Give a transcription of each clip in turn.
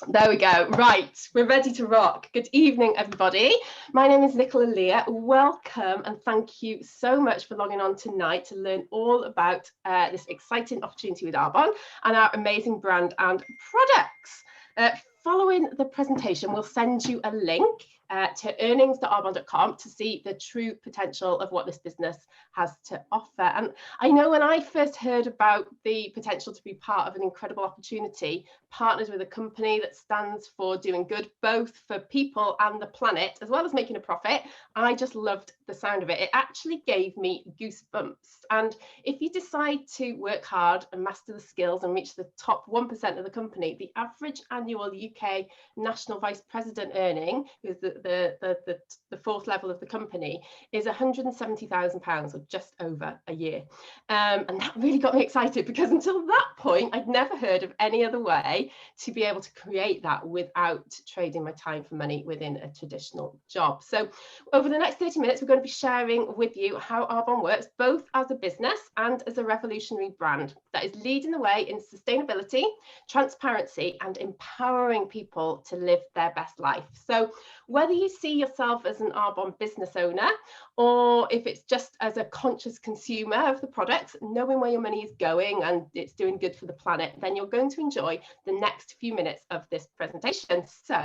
There we go. Right, we're ready to rock. Good evening, everybody. My name is Nicola Leah. Welcome and thank you so much for logging on tonight to learn all about this exciting opportunity with Arbonne and our amazing brand and products. Following the presentation, we'll send you a link to earnings.arbonne.com to see the true potential of what this business has to offer. And I know when I first heard about the potential to be part of an incredible opportunity, partnered with a company that stands for doing good both for people and the planet, as well as making a profit, I just loved the sound of it. It actually gave me goosebumps. And if you decide to work hard and master the skills and reach the top 1% of the company, the average annual UK national vice president earning, who's the fourth level of the company, is £170,000, or just over a year. And that really got me excited, because until that point, I'd never heard of any other way to be able to create that without trading my time for money within a traditional job. So over the next 30 minutes, we're going to be sharing with you how Arbonne works, both as a business and as a revolutionary brand that is leading the way in sustainability, transparency, and empowering people to live their best life. So whether you see yourself as an Arbonne business owner, or if it's just as a conscious consumer of the products, knowing where your money is going and it's doing good for the planet, then you're going to enjoy the next few minutes of this presentation. So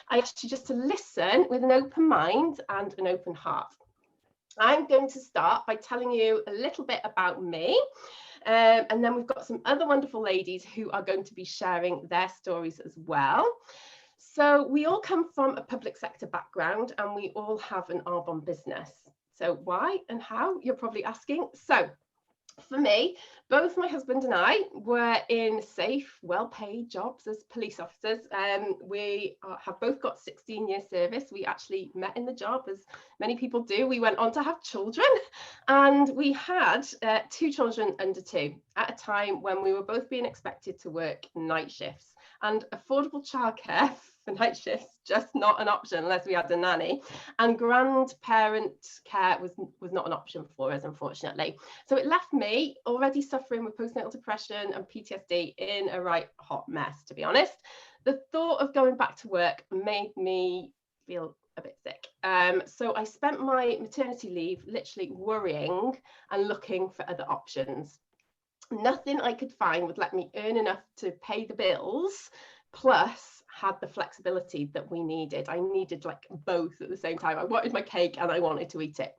I ask you just to listen with an open mind and an open heart. I'm going to start by telling you a little bit about me. And then we've got some other wonderful ladies who are going to be sharing their stories as well. So we all come from a public sector background and we all have an Arbonne business. So why and how, you're probably asking. So for me, both my husband and I were in safe, well-paid jobs as police officers. We have both got 16-year service. We actually met in the job, as many people do. We went on to have children, and we had 2 children under 2 at a time when we were both being expected to work night shifts. And affordable childcare for night shifts just not an option unless we had a nanny, and grandparent care was not an option for us, unfortunately. So it left me already suffering with postnatal depression and PTSD in a right hot mess, to be honest. The thought of going back to work made me feel a bit sick. So I spent my maternity leave literally worrying and looking for other options. Nothing I could find would let me earn enough to pay the bills, plus had the flexibility that we needed. I needed like both at the same time. I wanted my cake and I wanted to eat it.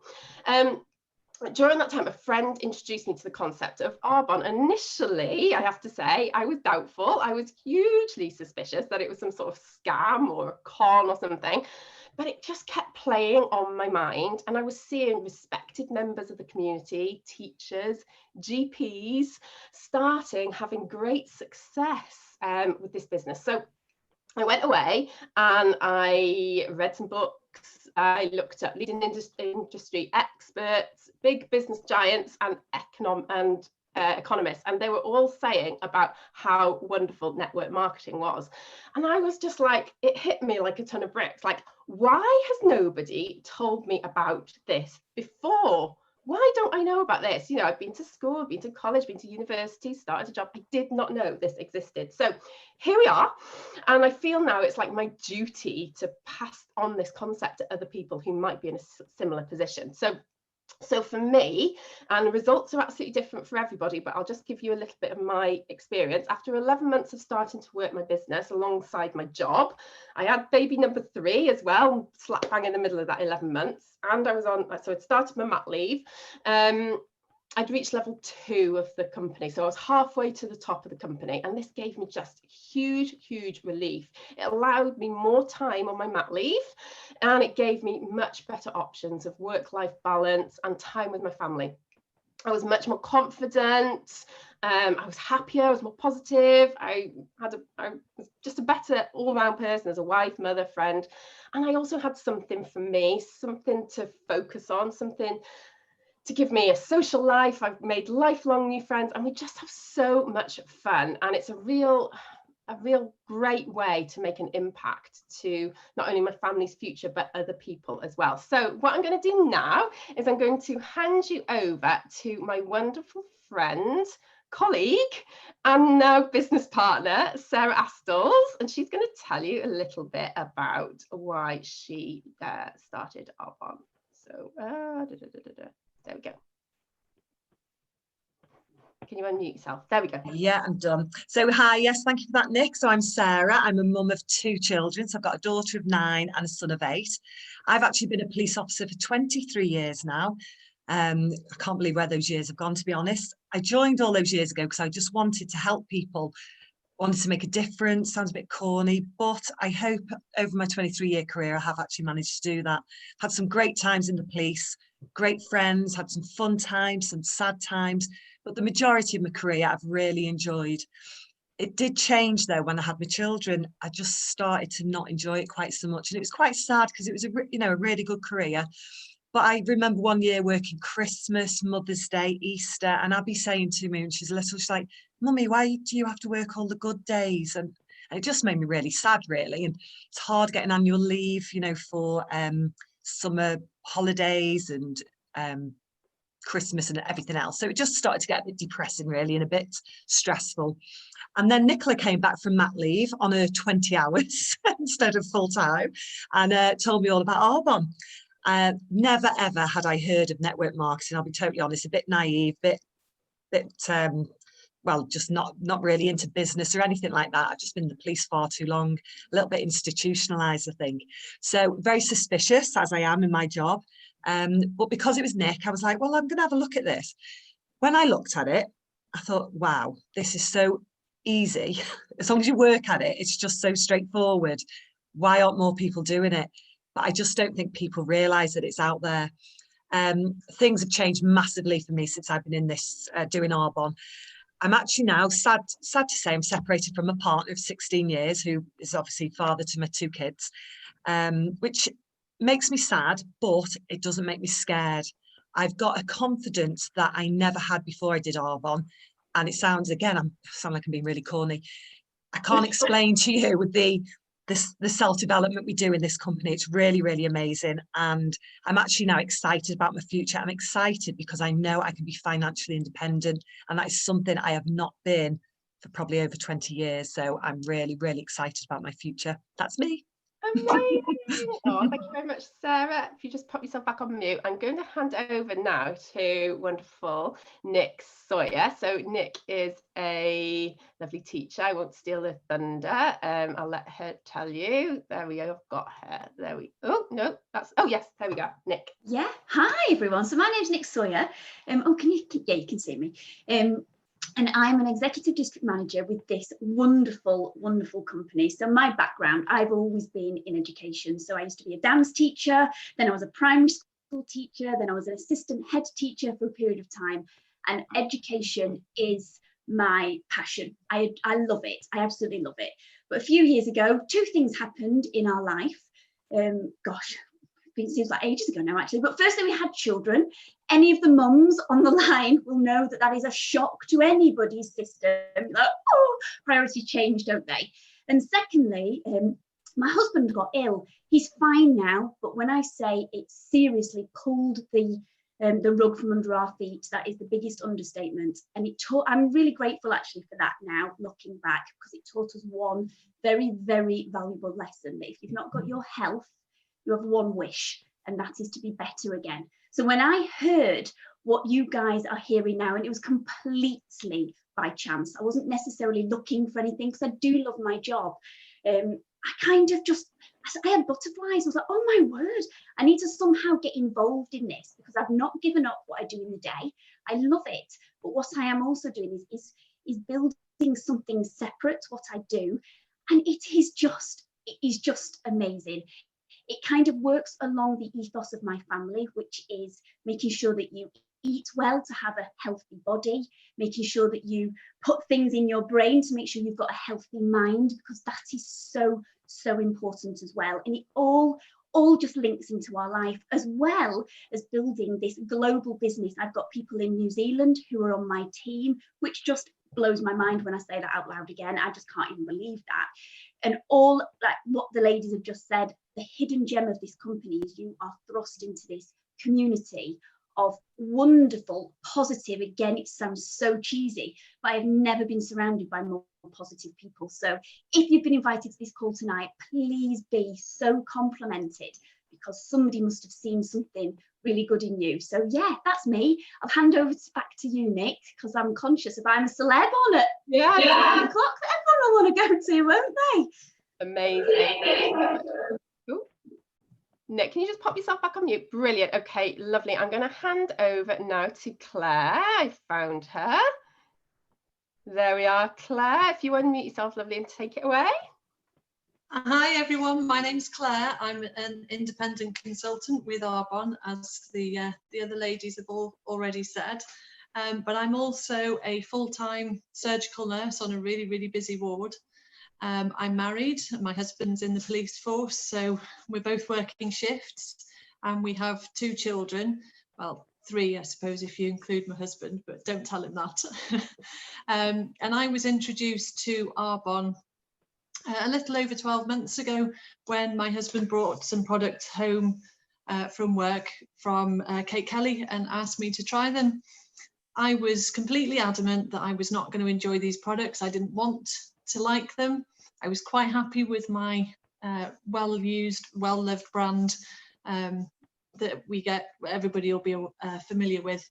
During that time, a friend introduced me to the concept of Arbonne. Initially, I have to say, I was doubtful. I was hugely suspicious that it was some sort of scam or a con or something. But it just kept playing on my mind, and I was seeing respected members of the community, teachers, GPs, having great success with this business. So I went away and I read some books. I looked at leading industry experts, big business giants, and economists, and they were all saying about how wonderful network marketing was. And I was just like, it hit me like a ton of bricks. Like, why has nobody told me about this before? Why don't I know about this? You know, I've been to school, been to college, been to university, started a job. I did not know this existed. So here we are. And I feel now it's like my duty to pass on this concept to other people who might be in a similar position. So for me, and the results are absolutely different for everybody, but I'll just give you a little bit of my experience. After 11 months of starting to work my business alongside my job, I had baby number 3 as well, slap bang in the middle of that 11 months. And I was so I'd started my mat leave. I'd reached level 2 of the company. So I was halfway to the top of the company. And this gave me just huge relief. It allowed me more time on my mat leave. And it gave me much better options of work-life balance and time with my family. I was much more confident. I was happier. I was more positive. I was just a better all-round person as a wife, mother, friend. And I also had something for me, something to focus on, something to give me a social life. I've made lifelong new friends, and we just have so much fun. And it's a real great way to make an impact to not only my family's future, but other people as well. So what I'm going to do now is I'm going to hand you over to my wonderful friend, colleague and now business partner, Sarah Astles, and she's going to tell you a little bit about why she started Arbonne. So, there we go. Can you unmute yourself? There we go. Yeah, I'm done. So hi, yes, thank you for that, Nick. So I'm Sarah. I'm a mum of 2 children. So I've got a daughter of 9 and a son of 8. I've actually been a police officer for 23 years now. I can't believe where those years have gone, to be honest. I joined all those years ago because I just wanted to help people, wanted to make a difference. Sounds a bit corny, but I hope over my 23-year career, I have actually managed to do that. Had some great times in the police, great friends, had some fun times, some sad times, but the majority of my career I've really enjoyed. It did change though when I had my children. I just started to not enjoy it quite so much, and it was quite sad because it was a really good career. But I remember one year working Christmas, Mother's Day, Easter, and Abby saying to me when she's little, she's like, "Mummy, why do you have to work all the good days?" And it just made me really sad, really. And it's hard getting annual leave, for summer holidays and Christmas and everything else. So it just started to get a bit depressing, really, and a bit stressful. And then Nicola came back from mat leave on her 20 hours instead of full time, and told me all about Arbonne. Never ever had I heard of network marketing. I'll be totally honest, a bit naive, just not really into business or anything like that. I've just been in the police far too long, a little bit institutionalized, I think. So very suspicious, as I am in my job. But because it was Nick, I was like, well, I'm going to have a look at this. When I looked at it, I thought, wow, this is so easy. As long as you work at it, it's just so straightforward. Why aren't more people doing it? But I just don't think people realise that it's out there. Things have changed massively for me since I've been in this, doing Arbonne. I'm actually now, sad to say, I'm separated from a partner of 16 years, who is obviously father to my 2 kids, which makes me sad, but it doesn't make me scared. I've got a confidence that I never had before I did Arbonne. And it sounds, again, I sound like I'm being really corny. I can't explain to you with the self-development we do in this company. It's really, really amazing. And I'm actually now excited about my future. I'm excited because I know I can be financially independent. And that is something I have not been for probably over 20 years. So I'm really, really excited about my future. That's me. Amazing. Oh, thank you very much, Sarah. If you just pop yourself back on mute, I'm going to hand over now to wonderful Nick Sawyer. So Nick is a lovely teacher. I won't steal the thunder. I'll let her tell you. There we go. I've got her. There we. Oh no, oh yes, there we go. Nick. Yeah. Hi everyone. So my name's Nick Sawyer. You can see me. And I'm an executive district manager with this wonderful, wonderful company. So my background, I've always been in education. So I used to be a dance teacher, then I was a primary school teacher, then I was an assistant head teacher for a period of time. And education is my passion. I love it. I absolutely love it. But a few years ago, 2 things happened in our life. It seems like ages ago now, actually. But firstly, we had children. Any of the mums on the line will know that is a shock to anybody's system. Like, priorities change, don't they? And secondly, my husband got ill. He's fine now, but when I say it seriously pulled the rug from under our feet, that is the biggest understatement. And I'm really grateful actually for that now, looking back, because it taught us one very, very valuable lesson, that if you've not got your health, you have one wish, and that is to be better again. So when I heard what you guys are hearing now, and it was completely by chance, I wasn't necessarily looking for anything because I do love my job. I had butterflies. I was like, oh my word, I need to somehow get involved in this because I've not given up what I do in the day. I love it. But what I am also doing is building something separate to what I do. And it is just amazing. It kind of works along the ethos of my family, which is making sure that you eat well to have a healthy body, making sure that you put things in your brain to make sure you've got a healthy mind, because that is so, so important as well. And it all just links into our life, as well as building this global business. I've got people in New Zealand who are on my team, which just blows my mind when I say that out loud again. I just can't even believe that. And all like what the ladies have just said, the hidden gem of this company is you are thrust into this community of wonderful, positive, again, it sounds so cheesy, but I've never been surrounded by more positive people. So if you've been invited to this call tonight, please be so complimented, because somebody must have seen something really good in you. So yeah, that's me. I'll hand over back to you, Nick, because I'm conscious if I'm a celeb on it. Yeah. 9 o'clock, everyone will want to go to, won't they? Amazing. Ooh. Nick, can you just pop yourself back on mute? Brilliant. Okay, lovely. I'm going to hand over now to Claire. I found her. There we are, Claire. If you unmute yourself, lovely, and take it away. Hi everyone, my name's Claire. I'm an independent consultant with Arbonne, as the other ladies have all already said. But I'm also a full-time surgical nurse on a really, really busy ward. I'm married, my husband's in the police force, so we're both working shifts, and we have 2 children, well, 3 I suppose if you include my husband, but don't tell him that. And I was introduced to Arbonne a little over 12 months ago, when my husband brought some products home from work from Kate Kelly and asked me to try them. I was completely adamant that I was not going to enjoy these products. I didn't want to like them. I was quite happy with my well-used, well-loved brand that we get, everybody will be familiar with.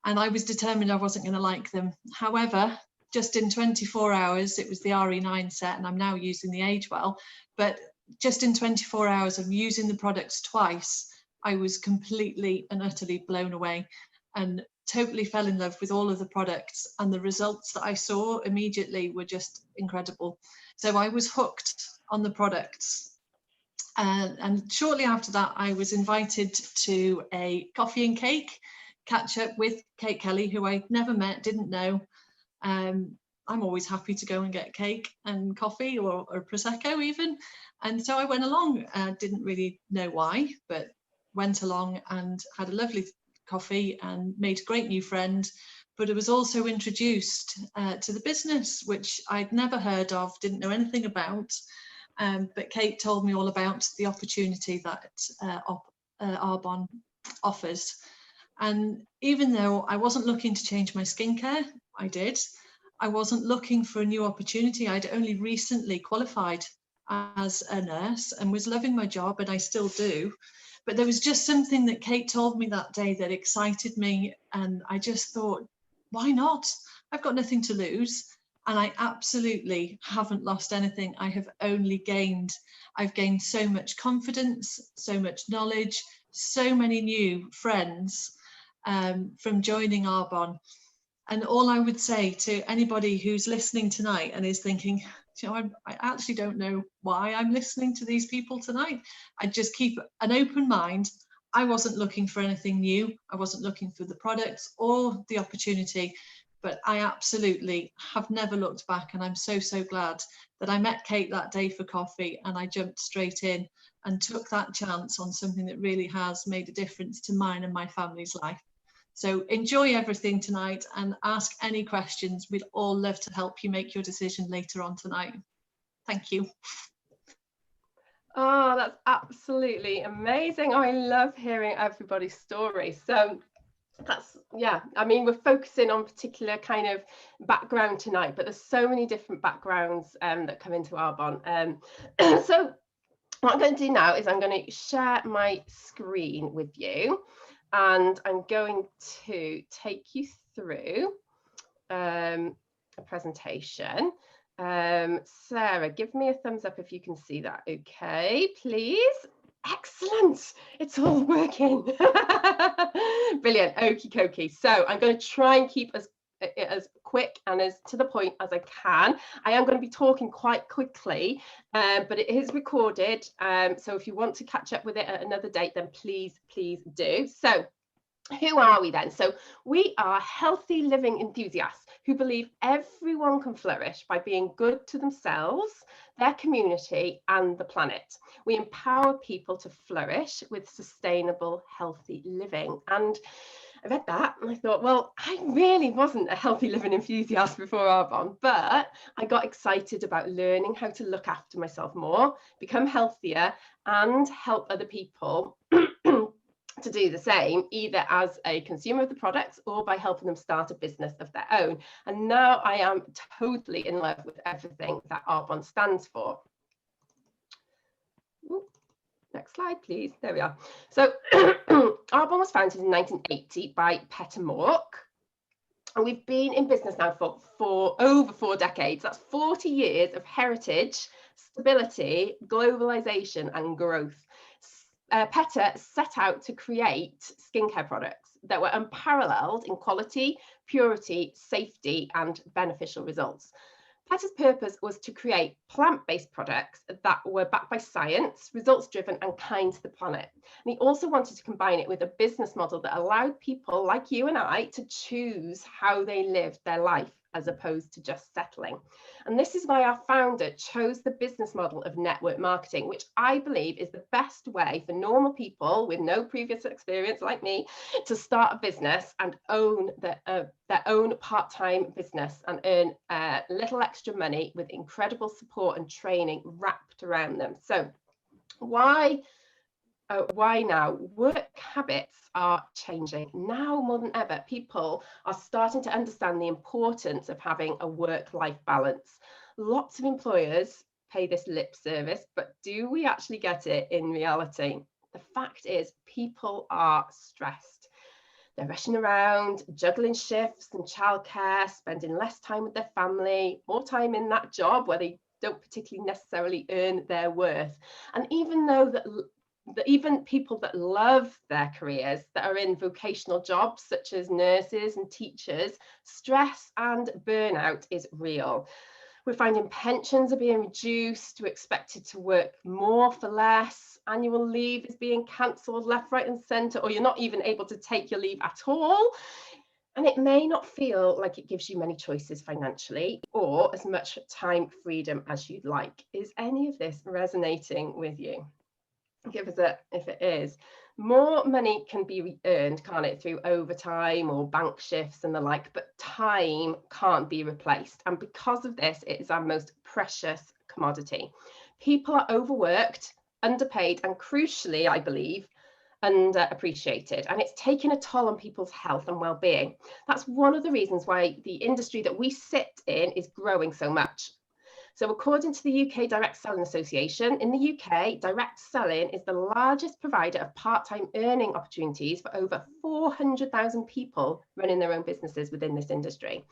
And I was determined I wasn't going to like them. However, just in 24 hours, it was the RE9 set, and I'm now using the Agewell, but just in 24 hours of using the products twice, I was completely and utterly blown away and totally fell in love with all of the products, and the results that I saw immediately were just incredible. So I was hooked on the products. And shortly after that, I was invited to a coffee and cake catch up with Kate Kelly, who I'd never met, didn't know. I'm always happy to go and get cake and coffee or Prosecco even. And so I went along, didn't really know why, but went along and had a lovely coffee and made a great new friend. But I was also introduced to the business, which I'd never heard of, didn't know anything about. But Kate told me all about the opportunity that Arbonne offers. And even though I wasn't looking to change my skincare, I did. I wasn't looking for a new opportunity. I'd only recently qualified as a nurse and was loving my job, and I still do. But there was just something that Kate told me that day that excited me, and I just thought, why not? I've got nothing to lose. And I absolutely haven't lost anything. I have only gained. I've gained so much confidence, so much knowledge, so many new friends from joining Arbonne. And all I would say to anybody who's listening tonight and is thinking, you know, I actually don't know why I'm listening to these people tonight. I just keep an open mind. I wasn't looking for anything new. I wasn't looking for the products or the opportunity, but I absolutely have never looked back. And I'm so, so glad that I met Kate that day for coffee, and I jumped straight in and took that chance on something that really has made a difference to mine and my family's life. So enjoy everything tonight and ask any questions. We'd all love to help you make your decision later on tonight. Thank you. Oh, that's absolutely amazing. I love hearing everybody's story. So that's, yeah, I mean, we're focusing on particular kind of background tonight, but there's so many different backgrounds that come into Arbonne. So what I'm going to do now is I'm going to share my screen with you. And I'm going to take you through a presentation. Sarah, give me a thumbs up if you can see that. Okay, please. Excellent. It's all working. Brilliant. Okie dokie. So I'm going to try and keep as quick and as to the point as I can. I am going to be talking quite quickly, but it is recorded. So if you want to catch up with it at another date, then please do. So who are we then? So we are healthy living enthusiasts who believe everyone can flourish by being good to themselves, their community, and the planet. We empower people to flourish with sustainable, healthy living. And I read that and I thought, well, I really wasn't a healthy living enthusiast before Arbonne, but I got excited about learning how to look after myself more, become healthier, and help other people to do the same, either as a consumer of the products or by helping them start a business of their own. And now I am totally in love with everything that Arbonne stands for. Ooh, next slide, please. There we are. So Arbonne was founded in 1980 by Peter Mork. And we've been in business now for over 4 decades. That's 40 years of heritage, stability, globalization and growth. Peter set out to create skincare products that were unparalleled in quality, purity, safety and beneficial results. Peter's purpose was to create plant-based products that were backed by science, results-driven and kind to the planet. And he also wanted to combine it with a business model that allowed people like you and I to choose how they lived their life as opposed to just settling. And this is why our founder chose the business model of network marketing, which I believe is the best way for normal people with no previous experience like me to start a business and own their own part-time business and earn little extra money with incredible support and training wrapped around them. So why now? Work habits are changing. Now more than ever, people are starting to understand the importance of having a work-life balance. Lots of employers pay this lip service, but do we actually get it in reality? The fact is, people are stressed. They're rushing around, juggling shifts and childcare, spending less time with their family, more time in that job where they don't particularly necessarily earn their worth. And even though even people that love their careers, that are in vocational jobs such as nurses and teachers, stress and burnout is real. We're finding pensions are being reduced, we're expected to work more for less, annual leave is being cancelled left, right and centre, or you're not even able to take your leave at all. And it may not feel like it gives you many choices financially or as much time freedom as you'd like. Is any of this resonating with you? Give us a if it is. More money can be earned, can't it, through overtime or bank shifts and the like, but time can't be replaced. And because of this, it is our most precious commodity. People are overworked, underpaid, and crucially, I believe, underappreciated. And it's taken a toll on people's health and well-being. That's one of the reasons why the industry that we sit in is growing so much. So according to the UK Direct Selling Association, in the UK, direct selling is the largest provider of part-time earning opportunities for over 400,000 people running their own businesses within this industry.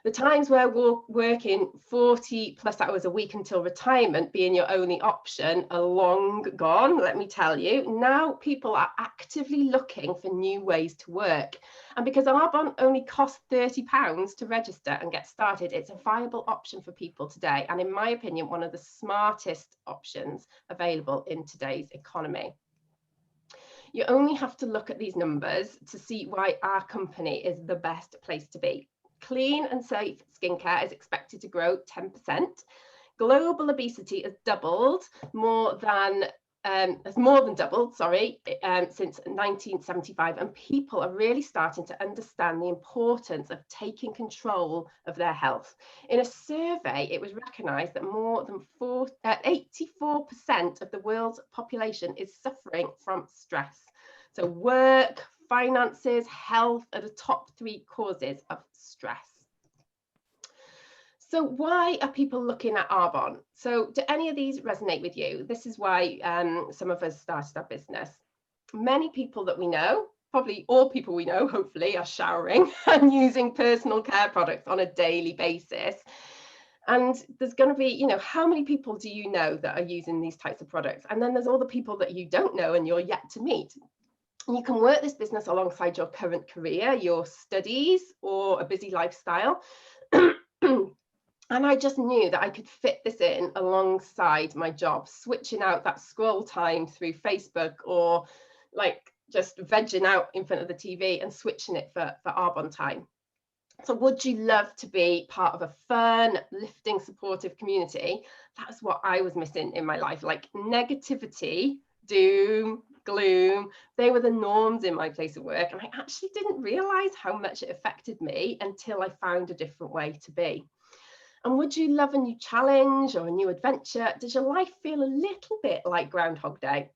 The times where we're working 40 plus hours a week until retirement being your only option are long gone, let me tell you. Now people are actively looking for new ways to work. And because Arbonne only costs £30 to register and get started, it's a viable option for people today. And in my opinion, one of the smartest options available in today's economy. You only have to look at these numbers to see why our company is the best place to be. Clean and safe skincare is expected to grow 10%. Global obesity has more than doubled, since 1975, and people are really starting to understand the importance of taking control of their health. In a survey, it was recognised that more than 84% of the world's population is suffering from stress. So work, finances, health are the top 3 causes of stress. So why are people looking at Arbonne? So do any of these resonate with you? This is why some of us started our business. Many people that we know, probably all people we know, hopefully, are showering and using personal care products on a daily basis. And there's going to be, you know, how many people do you know that are using these types of products? And then there's all the people that you don't know and you're yet to meet. You can work this business alongside your current career, your studies, or a busy lifestyle. And I just knew that I could fit this in alongside my job, switching out that scroll time through Facebook or like just vegging out in front of the TV and switching it for Arbonne time. So would you love to be part of a fun, lifting, supportive community? That's what I was missing in my life. Like negativity, doom, gloom, they were the norms in my place of work. And I actually didn't realize how much it affected me until I found a different way to be. And would you love a new challenge or a new adventure? Does your life feel a little bit like Groundhog Day?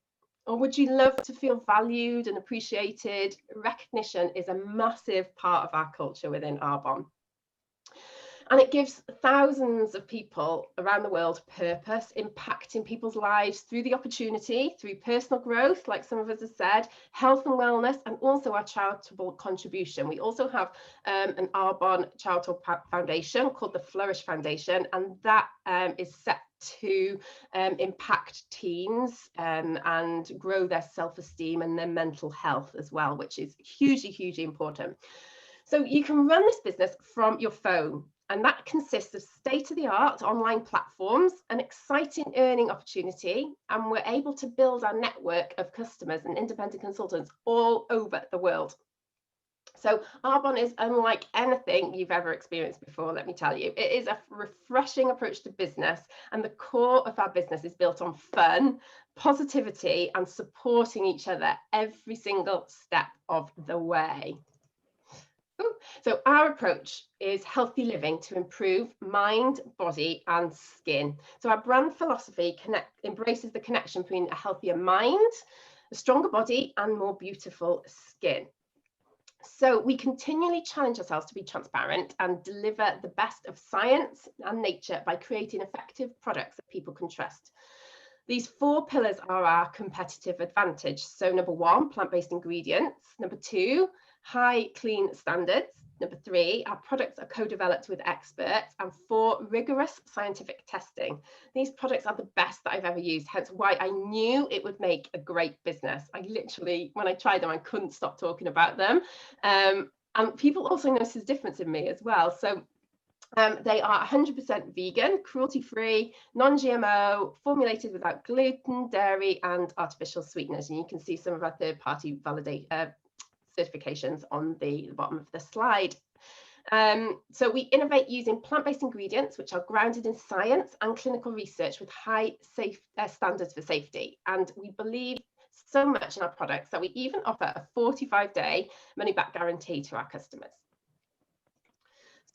Or would you love to feel valued and appreciated? Recognition is a massive part of our culture within Arbonne. And it gives thousands of people around the world purpose, impacting people's lives through the opportunity, through personal growth, like some of us have said, health and wellness, and also our charitable contribution. We also have an Arbonne charitable foundation called the Flourish Foundation, and that is set to impact teens and grow their self-esteem and their mental health as well, which is hugely, hugely important. So you can run this business from your phone, and that consists of state-of-the-art online platforms, an exciting earning opportunity, and we're able to build our network of customers and independent consultants all over the world. So Arbonne is unlike anything you've ever experienced before, let me tell you. It is a refreshing approach to business, and the core of our business is built on fun, positivity, and supporting each other every single step of the way. So our approach is healthy living to improve mind, body, and skin. So our brand philosophy embraces the connection between a healthier mind, a stronger body, and more beautiful skin. So we continually challenge ourselves to be transparent and deliver the best of science and nature by creating effective products that people can trust. These 4 pillars are our competitive advantage. So number 1, plant-based ingredients. Number 2, high clean standards. Number 3, our products are co-developed with experts. And 4, rigorous scientific testing. These products are the best that I've ever used, hence why I knew it would make a great business. I literally, when I tried them, I couldn't stop talking about them. And people also notice the difference in me as well. So they are 100% vegan, cruelty-free, non-GMO, formulated without gluten, dairy, and artificial sweeteners. And you can see some of our third-party certifications on the bottom of the slide. So we innovate using plant-based ingredients, which are grounded in science and clinical research with high standards for safety. And we believe so much in our products that we even offer a 45-day money-back guarantee to our customers.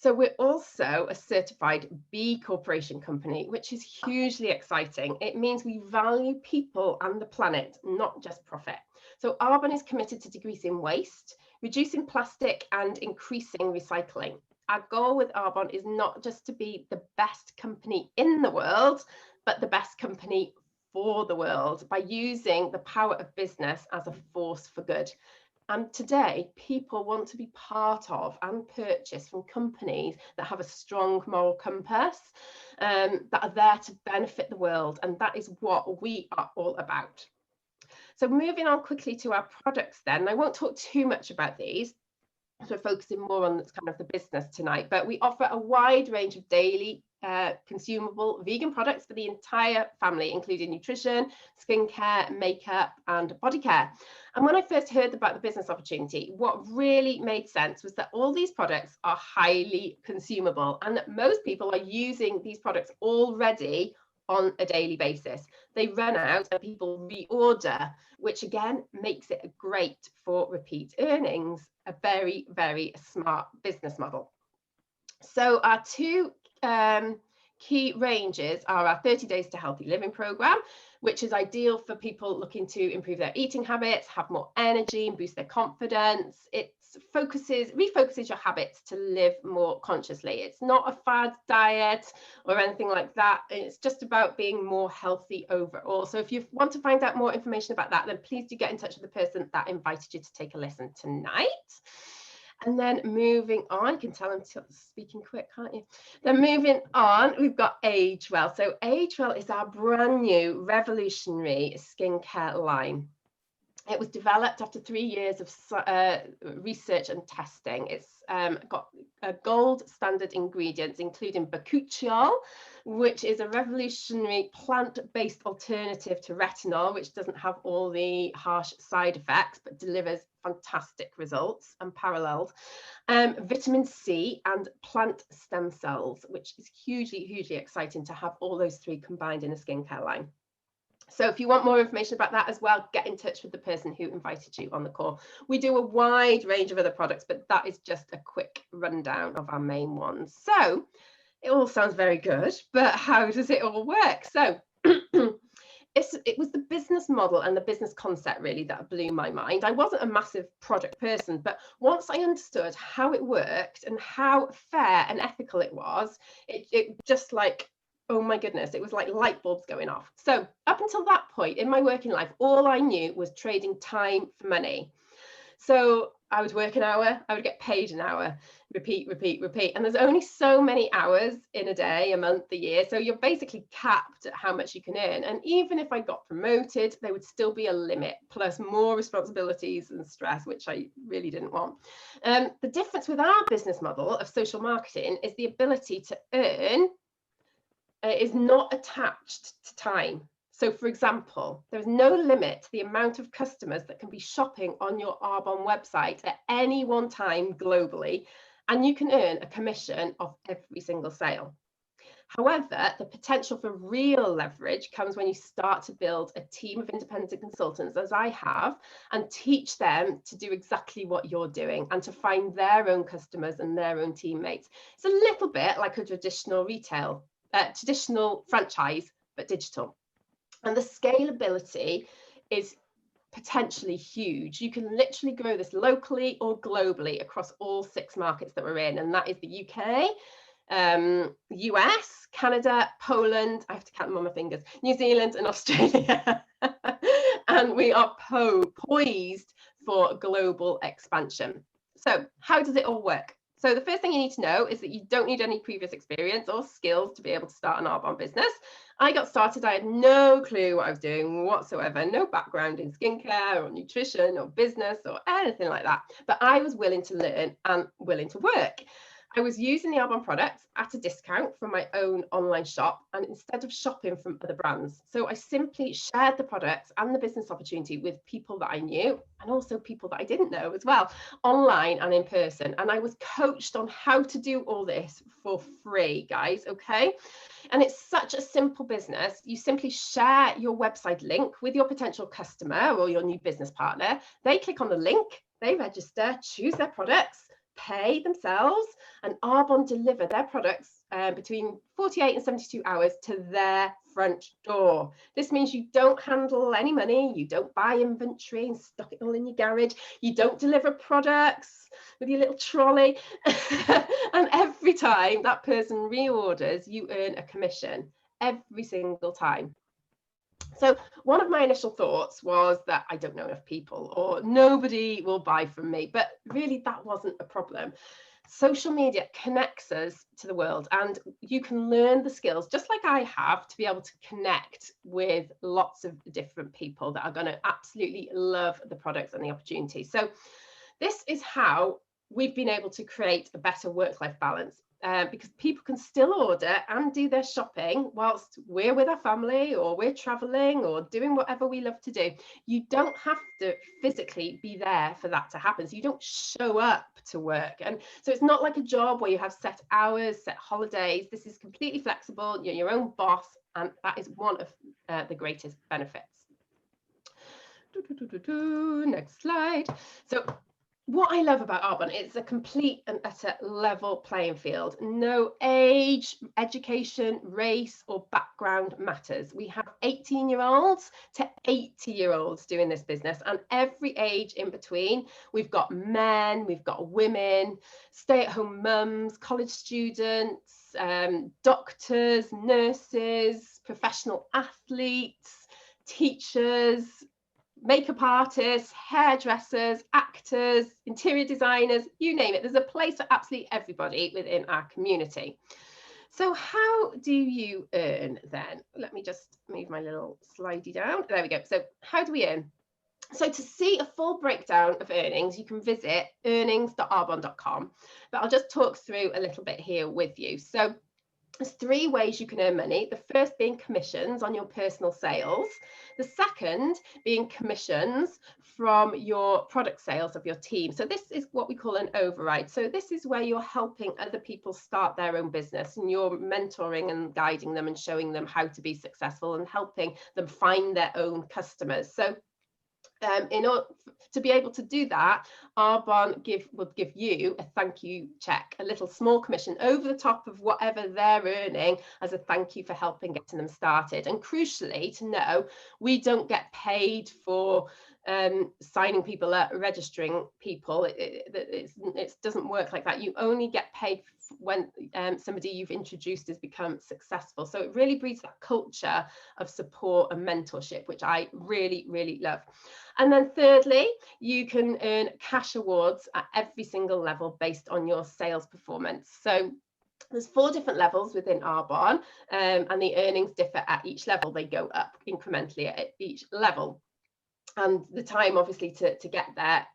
So we're also a certified B Corporation company, which is hugely exciting. It means we value people and the planet, not just profit. So Arbonne is committed to decreasing waste, reducing plastic, and increasing recycling. Our goal with Arbonne is not just to be the best company in the world, but the best company for the world by using the power of business as a force for good. And today, people want to be part of and purchase from companies that have a strong moral compass, that are there to benefit the world. And that is what we are all about. So moving on quickly to our products then, I won't talk too much about these, so we're focusing more on kind of the business tonight, but we offer a wide range of daily consumable vegan products for the entire family, including nutrition, skincare, makeup, and body care. And when I first heard about the business opportunity, what really made sense was that all these products are highly consumable and that most people are using these products already on a daily basis. They run out and people reorder, which again makes it great for repeat earnings, a very, very smart business model. So our 2 key ranges are our 30 Days to Healthy Living program, which is ideal for people looking to improve their eating habits, have more energy, and boost their confidence. It refocuses your habits to live more consciously. It's not a fad diet or anything like that. It's just about being more healthy overall. So if you want to find out more information about that, then please do get in touch with the person that invited you to take a listen tonight. And then moving on, you can tell I'm speaking quick, can't you? Then moving on, we've got Age Well. So Age Well is our brand new revolutionary skincare line. It was developed after 3 years of research and testing. It's got gold standard ingredients, including bakuchiol, which is a revolutionary plant-based alternative to retinol, which doesn't have all the harsh side effects, but delivers fantastic results, unparalleled. Vitamin C and plant stem cells, which is hugely, hugely exciting to have all those 3 combined in a skincare line. So if you want more information about that as well, get in touch with the person who invited you on the call. We do a wide range of other products, but that is just a quick rundown of our main ones. So it all sounds very good, but how does it all work? So it was the business model and the business concept really that blew my mind. I wasn't a massive product person, but once I understood how it worked and how fair and ethical it was, it just like, oh my goodness, it was like light bulbs going off. So up until that point in my working life, all I knew was trading time for money. So I would work an hour, I would get paid an hour, repeat, repeat, repeat. And there's only so many hours in a day, a month, a year. So you're basically capped at how much you can earn. And even if I got promoted, there would still be a limit, plus more responsibilities and stress, which I really didn't want. The difference with our business model of social marketing is the ability to earn is not attached to time. So for example, there's no limit to the amount of customers that can be shopping on your Arbonne website at any one time globally, and you can earn a commission of every single sale. However, the potential for real leverage comes when you start to build a team of independent consultants, as I have, and teach them to do exactly what you're doing and to find their own customers and their own teammates. It's a little bit like a traditional franchise, but digital. And the scalability is potentially huge. You can literally grow this locally or globally across all 6 markets that we're in, and that is the UK, US, Canada, Poland, I have to count them on my fingers, New Zealand and Australia. And we are poised for global expansion. So how does it all work? So the first thing you need to know is that you don't need any previous experience or skills to be able to start an Arbonne business. I got started, I had no clue what I was doing whatsoever, no background in skincare or nutrition or business or anything like that. But I was willing to learn and willing to work. I was using the Arbonne products at a discount from my own online shop, and instead of shopping from other brands. So I simply shared the products and the business opportunity with people that I knew, and also people that I didn't know as well, online and in person. And I was coached on how to do all this for free, guys, okay? And it's such a simple business. You simply share your website link with your potential customer or your new business partner. They click on the link, they register, choose their products, pay themselves, and Arbonne deliver their products between 48 and 72 hours to their front door. This means you don't handle any money, you don't buy inventory and stock it all in your garage, you don't deliver products with your little trolley. And every time that person reorders, you earn a commission every single time. So one of my initial thoughts was that I don't know enough people or nobody will buy from me, but really that wasn't a problem. Social media connects us to the world, and you can learn the skills just like I have to be able to connect with lots of different people that are going to absolutely love the products and the opportunity. So this is how we've been able to create a better work-life balance. Because people can still order and do their shopping whilst we're with our family or we're traveling or doing whatever we love to do. You don't have to physically be there for that to happen. So you don't show up to work. And so it's not like a job where you have set hours, set holidays. This is completely flexible. You're your own boss. And that is one of the greatest benefits. Next slide. So what I love about Arbonne, it's a complete and utter level playing field. No age, education, race or background matters. We have 18-year-olds to 80-year-olds doing this business, and every age in between. We've got men, we've got women, stay-at-home mums, college students, doctors, nurses, professional athletes, teachers, makeup artists, hairdressers, actors, interior designers, you name it. There's a place for absolutely everybody within our community. So how do you earn then? Let me just move my little slidey down. There we go. So how do we earn? So to see a full breakdown of earnings, you can visit earnings.arbonne.com, but I'll just talk through a little bit here with you. So there's 3 ways you can earn money. The first being commissions on your personal sales. The second being commissions from your product sales of your team. So this is what we call an override. So this is where you're helping other people start their own business, and you're mentoring and guiding them and showing them how to be successful and helping them find their own customers. So In order to be able to do that, Arbonne will give you a thank you check, a little small commission over the top of whatever they're earning as a thank you for helping getting them started. And crucially to know, we don't get paid for signing people up, registering people. It doesn't work like that. You only get paid when somebody you've introduced has become successful. So it really breeds that culture of support and mentorship, which I really, really love. And then thirdly, you can earn cash awards at every single level based on your sales performance. So there's 4 different levels within Arbonne, and the earnings differ at each level. They go up incrementally at each level. And the time, obviously, to get there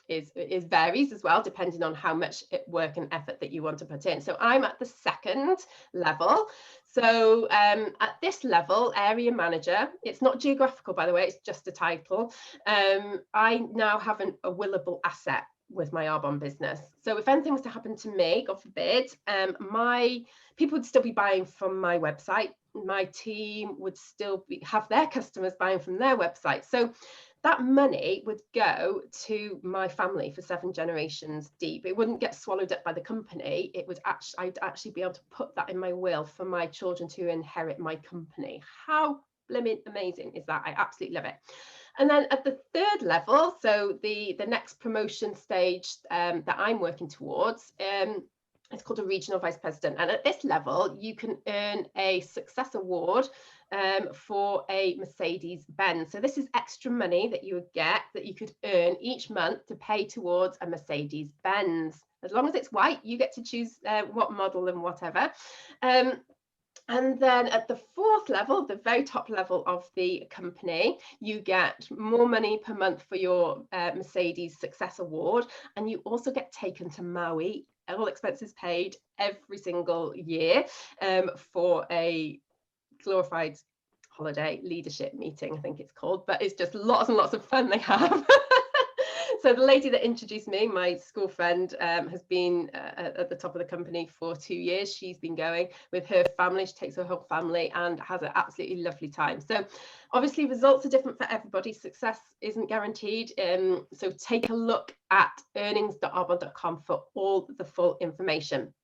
is varies as well, depending on how much work and effort that you want to put in. So I'm at the 2nd level. So at this level, area manager, it's not geographical, by the way, it's just a title. I now have a willable asset with my Arbonne business. So if anything was to happen to me, God forbid, my people would still be buying from my website. My team would still have their customers buying from their website. So that money would go to my family for 7 generations deep. It wouldn't get swallowed up by the company. It would I'd actually be able to put that in my will for my children to inherit my company. How blimmin' amazing is that? I absolutely love it. And then at the 3rd level, so the next promotion stage that I'm working towards, it's called a regional vice president. And at this level, you can earn a success award for a Mercedes-Benz. So this is extra money that you would get, that you could earn each month to pay towards a Mercedes-Benz. As long as it's white, you get to choose what model and whatever. And then at the 4th level, the very top level of the company, you get more money per month for your Mercedes Success Award. And you also get taken to Maui, all expenses paid, every single year for a glorified holiday leadership meeting, I think it's called. But it's just lots and lots of fun they have. So the lady that introduced me, my school friend, has been at the top of the company for 2 years. She's been going with her family. She takes her whole family and has an absolutely lovely time. So obviously results are different for everybody. Success isn't guaranteed. So take a look at earnings.arbonne.com for all the full information.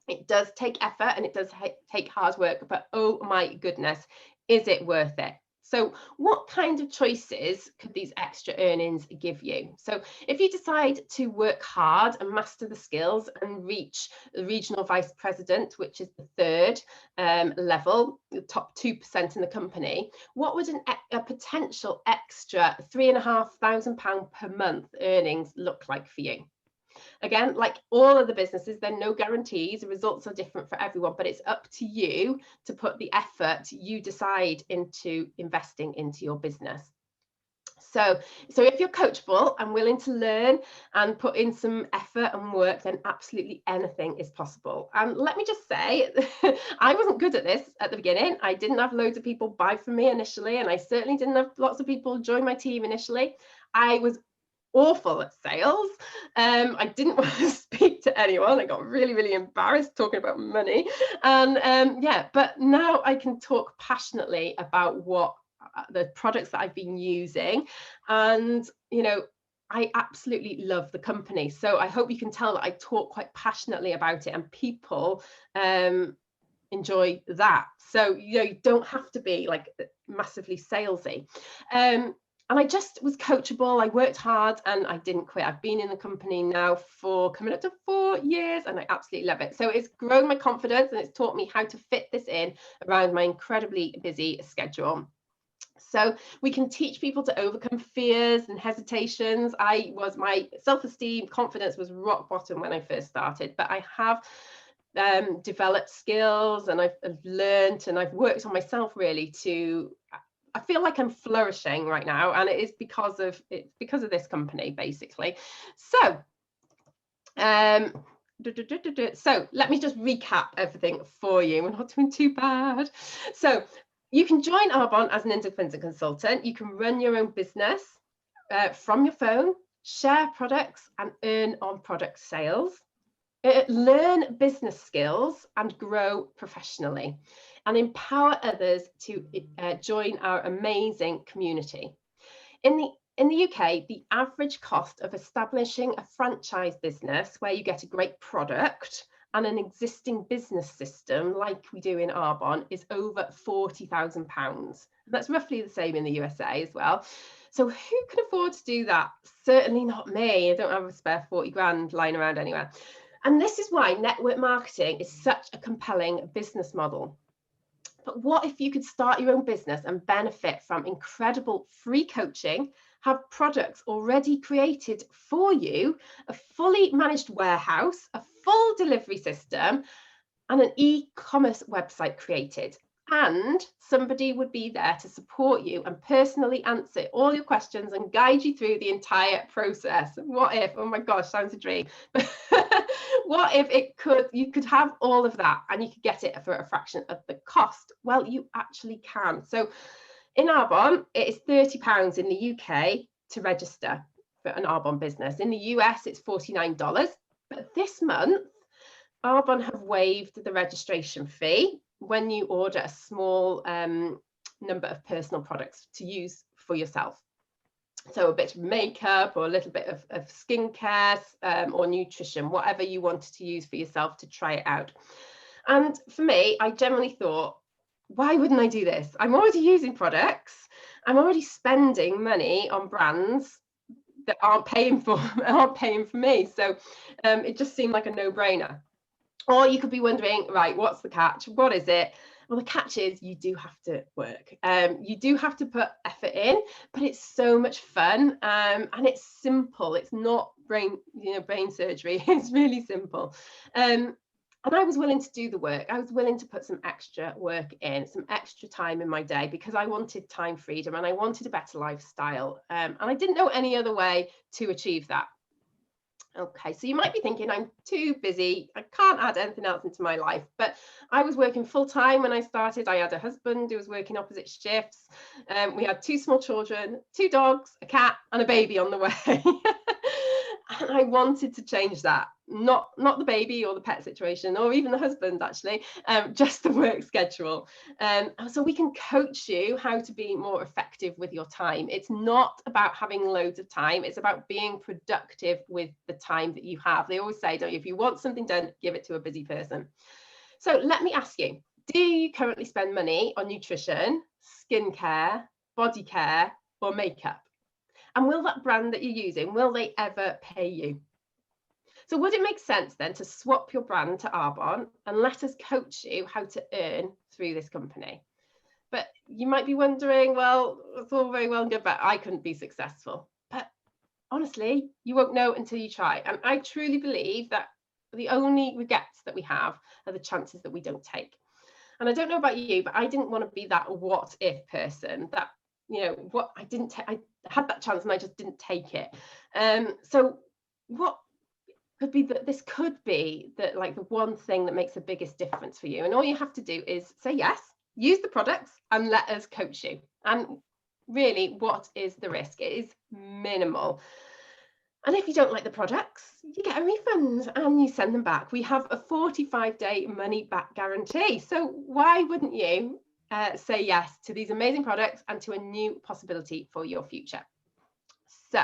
It does take effort and it does take hard work, but oh my goodness, is it worth it? So what kind of choices could these extra earnings give you? So if you decide to work hard and master the skills and reach the regional vice president, which is the 3rd level, the top 2% in the company, what would a potential extra £3,500 per month earnings look like for you? Again, like all of the businesses, there are no guarantees. The results are different for everyone, but it's up to you to put the effort you decide into investing into your business. So if you're coachable and willing to learn and put in some effort and work, then absolutely anything is possible. And let me just say, I wasn't good at this at the beginning. I didn't have loads of people buy from me initially, and I certainly didn't have lots of people join my team initially. I was awful at sales. I didn't want to speak to anyone. I got really, really embarrassed talking about money. And yeah, but now I can talk passionately about what the products that I've been using. And, you know, I absolutely love the company. So I hope you can tell that I talk quite passionately about it, and people enjoy that. So, you know, you don't have to be like massively salesy. And I just was coachable. I worked hard and I didn't quit. I've been in the company now for coming up to 4 years and I absolutely love it. So it's grown my confidence and it's taught me how to fit this in around my incredibly busy schedule. So we can teach people to overcome fears and hesitations. My self-esteem, confidence was rock bottom when I first started, but I have developed skills and I've learned and I've worked on myself really I feel like I'm flourishing right now, and it is because of this company, basically. So, so let me just recap everything for you. We're not doing too bad. So you can join Arbonne as an independent consultant. You can run your own business from your phone, share products, and earn on product sales. Learn business skills and grow professionally, and empower others to join our amazing community. In the UK, the average cost of establishing a franchise business where you get a great product and an existing business system like we do in Arbonne is over £40,000. That's roughly the same in the USA as well. So who can afford to do that? Certainly not me. I don't have a spare 40 grand lying around anywhere. And this is why network marketing is such a compelling business model. But what if you could start your own business and benefit from incredible free coaching, have products already created for you, a fully managed warehouse, a full delivery system, and an e-commerce website created? And somebody would be there to support you and personally answer all your questions and guide you through the entire process. What if, oh my gosh, sounds a dream. What if you could have all of that and you could get it for a fraction of the cost? Well, you actually can. So in Arbonne, it is £30 in the UK to register for an Arbonne business. In the US, it's $49. But this month, Arbonne have waived the registration fee when you order a small number of personal products to use for yourself. So a bit of makeup or a little bit of skincare or nutrition, whatever you wanted to use for yourself to try it out. And for me, I generally thought, why wouldn't I do this? I'm already using products. I'm already spending money on brands that aren't paying for me. So it just seemed like a no-brainer. Or you could be wondering, right, what's the catch? What is it? Well, the catch is you do have to work. You do have to put effort in, but it's so much fun and it's simple. It's not brain surgery. It's really simple. And I was willing to do the work. I was willing to put some extra work in, some extra time in my day because I wanted time freedom and I wanted a better lifestyle. And I didn't know any other way to achieve that. Okay, so you might be thinking I'm too busy, I can't add anything else into my life, but I was working full-time when I started. I had a husband who was working opposite shifts. We had 2 small children, 2 dogs, a cat and a baby on the way. And I wanted to change that, not the baby or the pet situation or even the husband actually, just the work schedule. So we can coach you how to be more effective with your time. It's not about having loads of time, it's about being productive with the time that you have. They always say, don't you, if you want something done, give it to a busy person. So let me ask you, do you currently spend money on nutrition, skincare, body care or makeup? And will that brand that you're using, will they ever pay you? So would it make sense then to swap your brand to Arbonne and let us coach you how to earn through this company? But you might be wondering, well, it's all very well and good, but I couldn't be successful. But honestly, you won't know until you try. And I truly believe that the only regrets that we have are the chances that we don't take. And I don't know about you, but I didn't want to be that what if person that, what I had that chance and I just didn't take it. So what could be that this could be the one thing that makes the biggest difference for you. And all you have to do is say yes, use the products and let us coach you. And really, what is the risk? It is minimal. And if you don't like the products, you get a refund and you send them back. We have a 45-day money back guarantee. So why wouldn't you say yes to these amazing products and to a new possibility for your future? So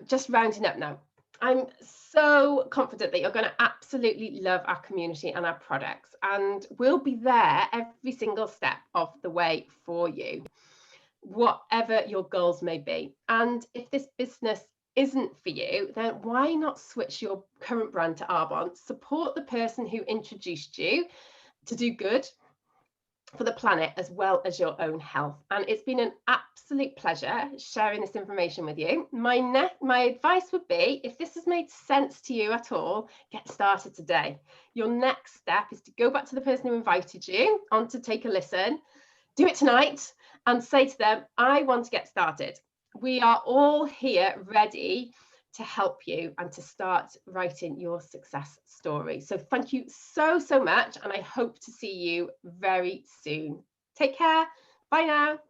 just rounding up now. I'm so confident that you're going to absolutely love our community and our products, and we'll be there every single step of the way for you, whatever your goals may be. And if this business isn't for you, then why not switch your current brand to Arbonne, support the person who introduced you to do good for the planet as well as your own health. And it's been an absolute pleasure sharing this information with you. My advice would be, if this has made sense to you at all, get started today. Your next step is to go back to the person who invited you on to take a listen, do it tonight and say to them, I want to get started. We are all here ready to help you and to start writing your success story. So thank you so much, and I hope to see you very soon. Take care. Bye now.